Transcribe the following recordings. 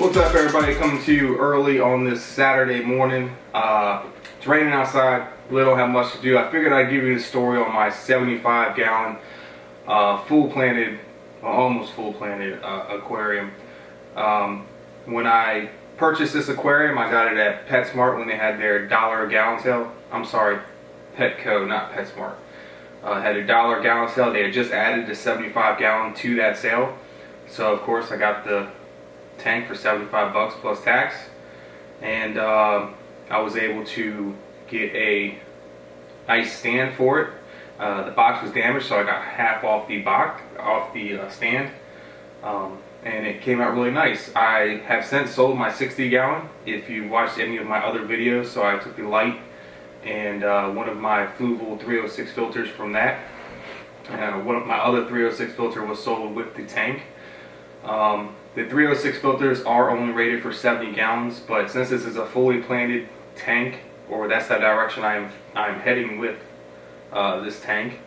What's up, everybody? Coming to you early on this Saturday morning. It's raining outside. Really don't have much to do. I figured I'd give you the story on my 75-gallon full-planted, almost full-planted aquarium. When I purchased this aquarium, I got it at PetSmart when they had their $1 a gallon sale. I'm sorry, Petco, not PetSmart. Had a $1 a gallon sale. They had just added the 75-gallon to that sale. So of course I got the tank for 75 bucks plus tax, and I was able to get a nice stand for it. The box was damaged, so I got half off the stand, and it came out really nice. I have since sold my 60-gallon. If you watched any of my other videos, so I took the light and one of my Fluval 306 filters from that. One of my other 306 filter was sold with the tank. The 306 filters are only rated for 70 gallons, but since this is a fully planted tank, or that's the direction I'm heading with this tank,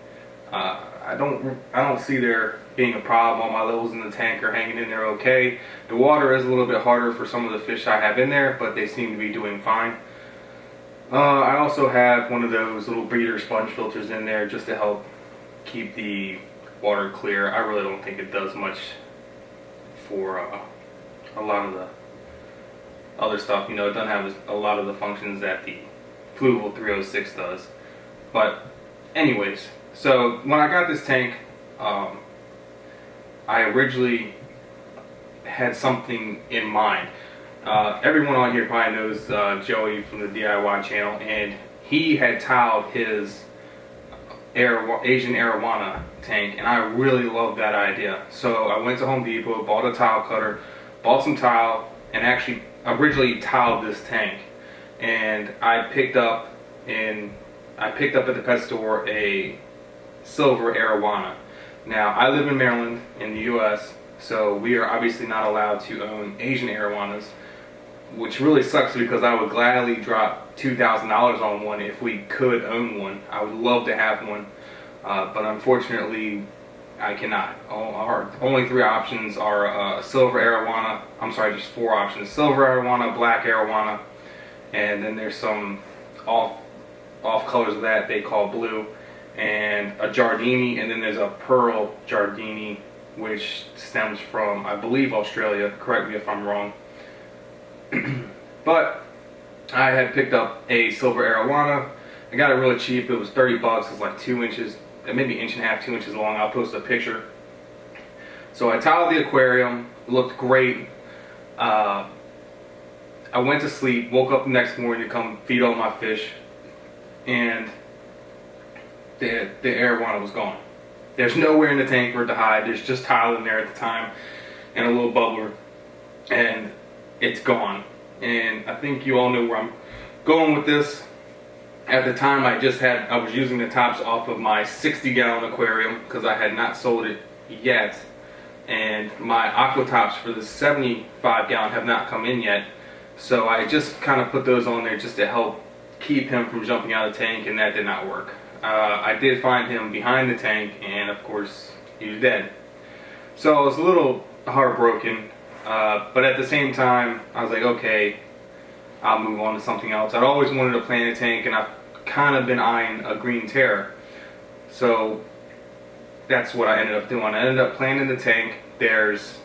I don't see there being a problem. All my levels in the tank are hanging in there okay. The water is a little bit harder for some of the fish I have in there, but they seem to be doing fine. I also have one of those little breeder sponge filters in there just to help keep the water clear. I really don't think it does much for a lot of the other stuff. You know, it doesn't have a lot of the functions that the Fluval 306 does. But anyways, so when I got this tank, I originally had something in mind. Everyone on here probably knows Joey from the DIY channel, and he had tiled his Asian arowana tank, and I really loved that idea. So I went to Home Depot, bought a tile cutter, bought some tile, and actually originally tiled this tank. And I picked up at the pet store a silver arowana. Now I live in Maryland in the US, so we are obviously not allowed to own Asian arowanas, which really sucks because I would gladly drop $2,000 on one if we could own one. I would love to have one, but unfortunately I cannot. Our only three options are silver arowana. I'm sorry, just four options: silver arowana, black arowana, and then there's some off colors of that they call blue, and a Giardini, and then there's a pearl Giardini, which stems from, I believe, Australia. Correct me if I'm wrong. But I had picked up a silver arowana. I got it really cheap. It was 30 bucks. It's like 2 inches, maybe inch and a half, 2 inches long. I'll post a picture. So I tiled the aquarium. It looked great. I went to sleep, woke up the next morning to come feed all my fish, and the arowana was gone. There's nowhere in the tank for it to hide. There's just tile in there at the time and a little bubbler, and it's gone. And I think you all know where I'm going with this. At the time, I was using the tops off of my 60-gallon aquarium because I had not sold it yet, and my aqua tops for the 75-gallon have not come in yet. So I just kind of put those on there just to help keep him from jumping out of the tank, and that did not work. I did find him behind the tank, and of course he was dead. So I was a little heartbroken. But at the same time, I was like, okay, I'll move on to something else. I'd always wanted to plant a tank, and I've kind of been eyeing a green terror. So that's what I ended up doing. I ended up planting the tank. There's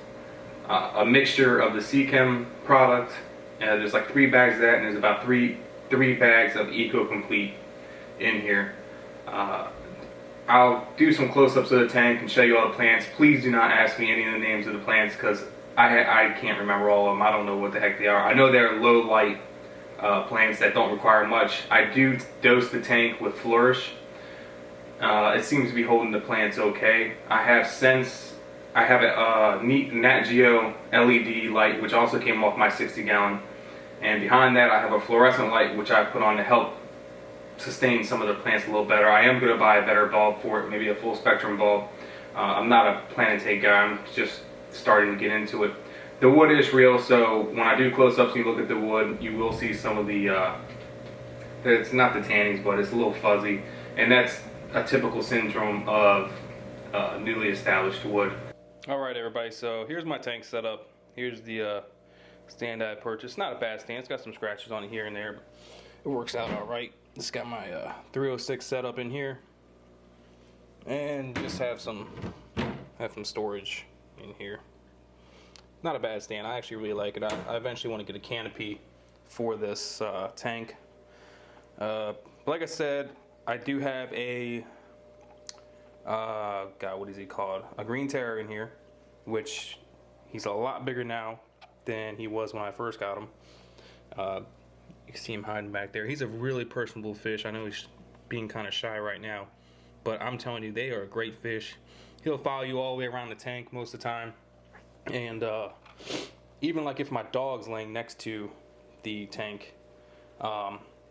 a mixture of the Seachem product. There's like 3 bags of that, and there's about three bags of Eco Complete in here. I'll do some close-ups of the tank and show you all the plants. Please do not ask me any of the names of the plants because I can't remember all of them. I don't know what the heck they are. I know they're low light plants that don't require much. I do dose the tank with Flourish. It seems to be holding the plants okay. I have a Nat Geo LED light, which also came off my 60-gallon. And behind that I have a fluorescent light, which I put on to help sustain some of the plants a little better. I am going to buy a better bulb for it, maybe a full spectrum bulb. I'm not a plant tank guy. I'm just starting to get into it. The wood is real, so when I do close-ups and you look at the wood, you will see some of the, it's not the tannings, but it's a little fuzzy, and that's a typical syndrome of newly established wood. Alright everybody, so here's my tank setup. Here's the stand I purchased. Not a bad stand. It's got some scratches on it here and there, but it works out all right. It's got my 306 set up in here, and just have some storage in here. Not a bad stand. I actually really like it. I eventually want to get a canopy for this tank. But like I said, I do have a God, what is he called? A green terror in here, which he's a lot bigger now than he was when I first got him. You can see him hiding back there. He's a really personable fish. I know he's being kind of shy right now, but I'm telling you, they are a great fish. He'll follow you all the way around the tank most of the time. And even like if my dog's laying next to the tank,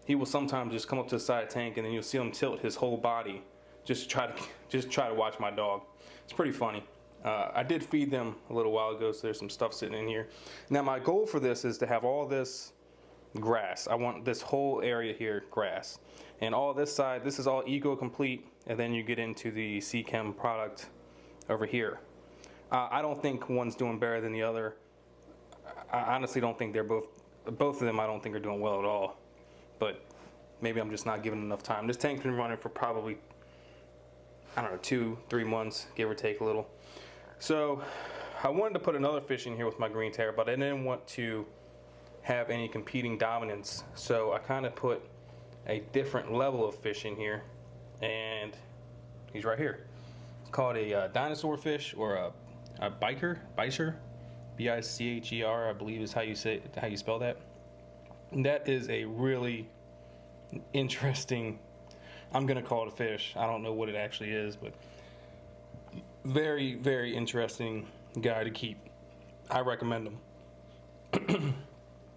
he will sometimes just come up to the side of the tank, and then you'll see him tilt his whole body just to try to watch my dog. It's pretty funny. I did feed them a little while ago, so there's some stuff sitting in here. Now my goal for this is to have all this grass. I want this whole area here grass, and all this side, this is all eco complete, and then you get into the Chem product over here. I don't think one's doing better than the other. I honestly don't think they're both of them I don't think are doing well at all, but maybe I'm just not giving enough time. This tank's been running for probably, I don't know, 2-3 months, give or take a little. So I wanted to put another fish in here with my green terror, but I didn't want to have any competing dominance, so I kind of put a different level of fish in here, and he's right here. It's called a dinosaur fish, or a bicher, B-I-C-H-E-R, I believe is how you spell that. And that is a really interesting, I'm gonna call it a fish. I don't know what it actually is, but very, very interesting guy to keep. I recommend him.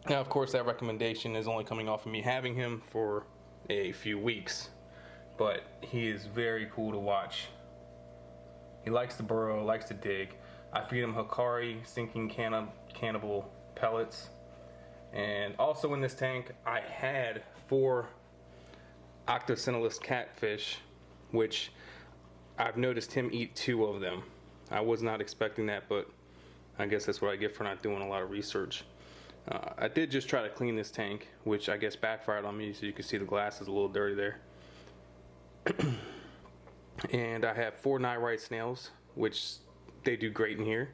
Now, of course, that recommendation is only coming off of me having him for a few weeks, but he is very cool to watch. He likes to burrow, likes to dig. I feed him Hikari sinking cannibal pellets. And also in this tank, I had 4 Octocinellus catfish, which I've noticed him eat 2 of them. I was not expecting that, but I guess that's what I get for not doing a lot of research. I did just try to clean this tank, which I guess backfired on me, so you can see the glass is a little dirty there. And I have 4 Nyrite snails, which they do great in here.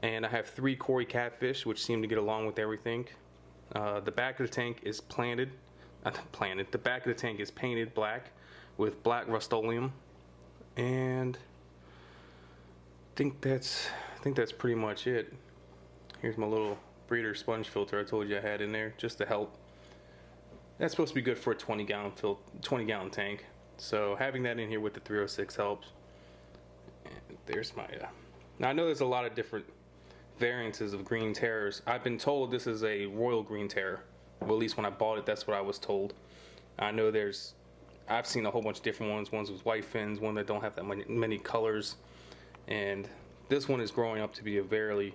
And I have 3 Cory catfish, which seem to get along with everything. The back of the tank is the back of the tank is painted black with black Rust-Oleum. And I think that's pretty much it. Here's my little breeder sponge filter I told you I had in there, just to help. That's supposed to be good for a 20 gallon tank. So having that in here with the 306 helps. And there's my now I know there's a lot of different variances of green terrors. I've been told this is a royal green terror. Well, at least when I bought it, that's what I was told. I know I've seen a whole bunch of different ones with white fins, one that don't have that many colors, and this one is growing up to be a very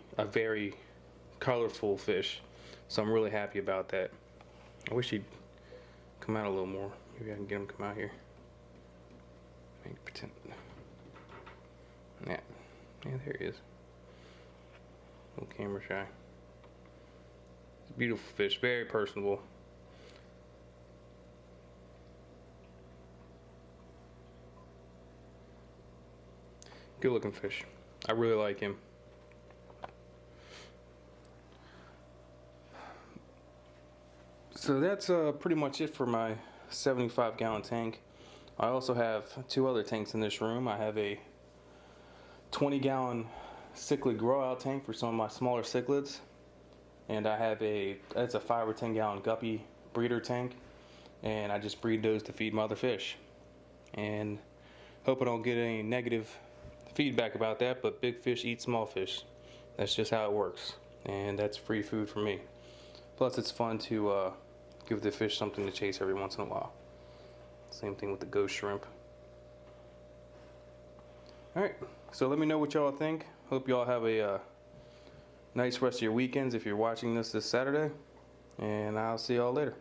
colorful fish. So I'm really happy about that. I wish he'd come out a little more. Maybe I can get him to come out here. Make pretend. Yeah, there he is. Little camera shy. It's a beautiful fish, very personable. Good looking fish. I really like him. So that's pretty much it for my 75 gallon tank. I also have 2 other tanks in this room. I have a 20 gallon cichlid grow out tank for some of my smaller cichlids, and I have it's a 5 or 10 gallon guppy breeder tank, and I just breed those to feed my other fish. And hope I don't get any negative feedback about that, but big fish eat small fish. That's just how it works, and that's free food for me. Plus it's fun to give the fish something to chase every once in a while. Same thing with the ghost shrimp. Alright, so let me know what y'all think. Hope y'all have a nice rest of your weekends if you're watching this Saturday, and I'll see y'all later.